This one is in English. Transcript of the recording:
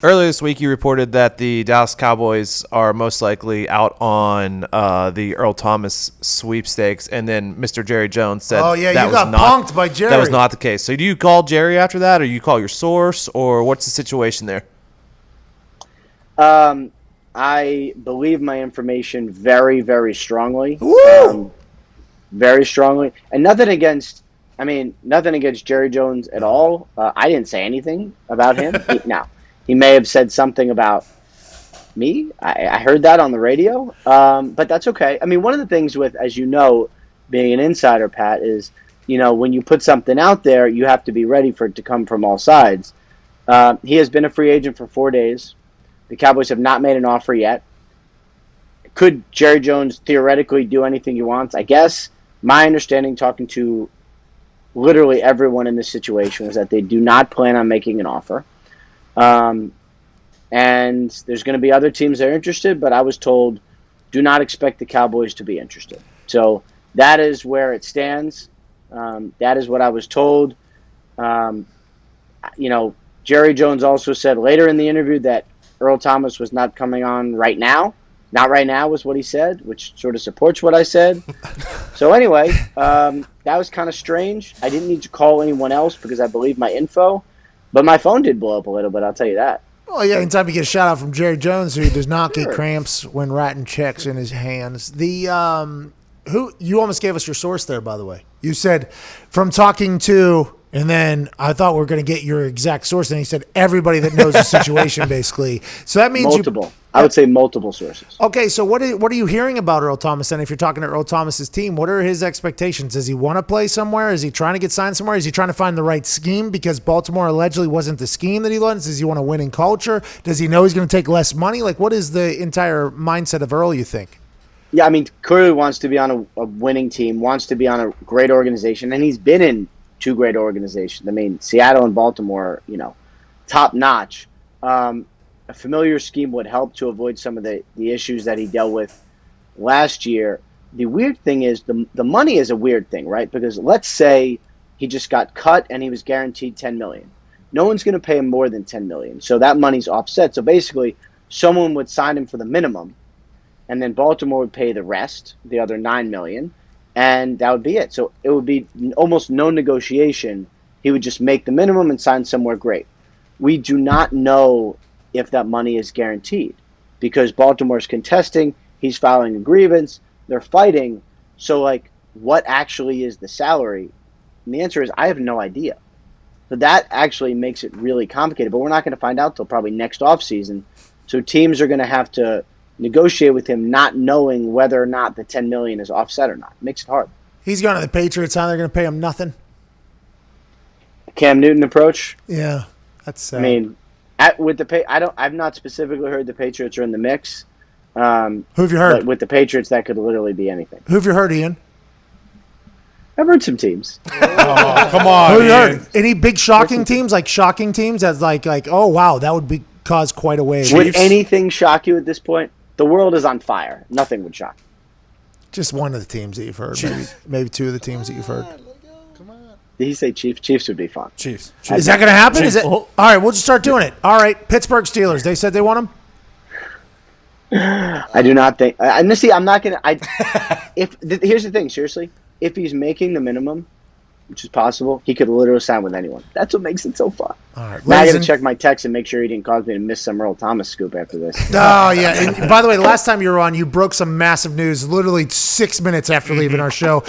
Earlier this week, you reported that the Dallas Cowboys are most likely out on the Earl Thomas sweepstakes, and then Mr. Jerry Jones said, "Oh yeah, that you was got not, punked by Jerry." That was not the case. So, do you call Jerry after that, or you call your source, or what's the situation there? I believe my information very, very strongly. Woo! Very strongly, and nothing against Jerry Jones at all. I didn't say anything about him. He may have said something about me. I heard that on the radio, but that's okay. I mean, one of the things with, as you know, being an insider, Pat, is, when you put something out there, you have to be ready for it to come from all sides. He has been a free agent for 4 days. The Cowboys have not made an offer yet. Could Jerry Jones theoretically do anything he wants? I guess. My understanding, talking to literally everyone in this situation, was that they do not plan on making an offer. And there's going to be other teams that are interested, but I was told, do not expect the Cowboys to be interested. So that is where it stands. That is what I was told. Jerry Jones also said later in the interview that Earl Thomas was not coming on right now. Not right now was what he said, which sort of supports what I said. So anyway, that was kind of strange. I didn't need to call anyone else because I believe my info. But my phone did blow up a little bit, I'll tell you that. Well, yeah, anytime you get a shout out from Jerry Jones, who does not get cramps when writing checks in his hands. You almost gave us your source there, by the way. You said from talking to, and then I thought we were going to get your exact source, and he said everybody that knows the situation, basically. So that means multiple. I would say multiple sources. Okay, so what are you hearing about Earl Thomas? And if you're talking to Earl Thomas's team, what are his expectations? Does he want to play somewhere? Is he trying to get signed somewhere? Is he trying to find the right scheme because Baltimore allegedly wasn't the scheme that he wants? Does he want a winning culture? Does he know he's going to take less money? Like, what is the entire mindset of Earl, you think? Yeah, I mean, clearly wants to be on a winning team, wants to be on a great organization, and he's been in two great organizations. I mean, Seattle and Baltimore, top notch. A familiar scheme would help to avoid some of the issues that he dealt with last year. The weird thing is the money is a weird thing, right? Because let's say he just got cut and he was guaranteed $10 million. No one's going to pay him more than $10 million. So that money's offset. So basically, someone would sign him for the minimum, and then Baltimore would pay the rest, the other $9 million, and that would be it. So it would be almost no negotiation. He would just make the minimum and sign somewhere great. We do not know if that money is guaranteed because Baltimore's contesting, he's filing a grievance, they're fighting. So, what actually is the salary? And the answer is, I have no idea. So that actually makes it really complicated, but we're not going to find out till probably next offseason. So teams are going to have to negotiate with him not knowing whether or not the $10 million is offset or not. It makes it hard. He's going to the Patriots, huh? They're going to pay him nothing. Cam Newton approach? Yeah, that's sad. I mean, I've not specifically heard the Patriots are in the mix. Who have you heard? But with the Patriots, that could literally be anything. Who have you heard, Ian? I've heard some teams. Oh, come on. Who have you heard? Any big shocking teams? Like shocking teams that's like, oh wow, that would cause quite a wave. Would anything shock you at this point? The world is on fire. Nothing would shock you. Just one of the teams that you've heard. Maybe two of the teams that you've heard. Did he say Chiefs? Chiefs would be fun. Chiefs. Is that going to happen? Is it? All right, we'll just start doing it. All right, Pittsburgh Steelers. They said they want him. I do not think. Honestly, I'm not going to. Here's the thing. Seriously, if he's making the minimum, which is possible, he could literally sign with anyone. That's what makes it so fun. All right, now I got to check my text and make sure he didn't cause me to miss some Earl Thomas scoop after this. Oh yeah. And by the way, the last time you were on, you broke some massive news. Literally 6 minutes after leaving our show.